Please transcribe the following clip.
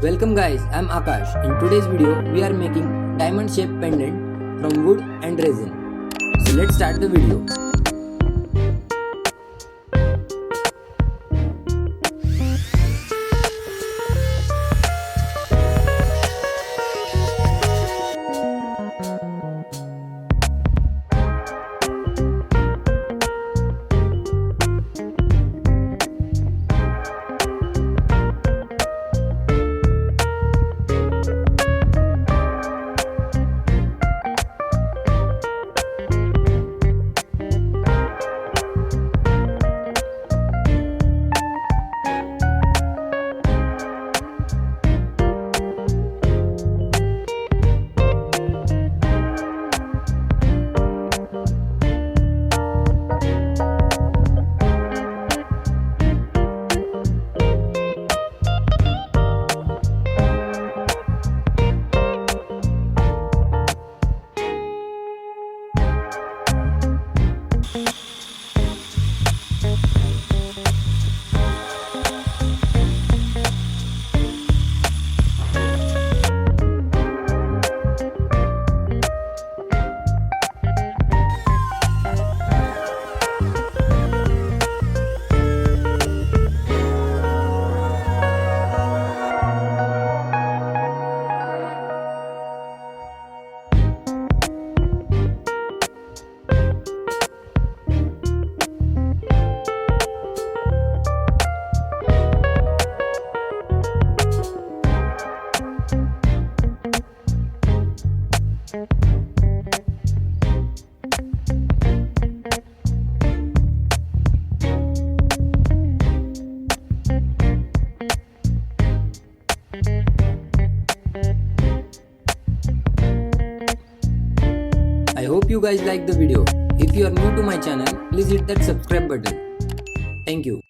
Welcome guys, I'm Akash. In today's video, we are making diamond shaped pendant from wood and resin. So let's start the video. I hope you guys like the video. If you are new to my channel, please hit that subscribe button. Thank you.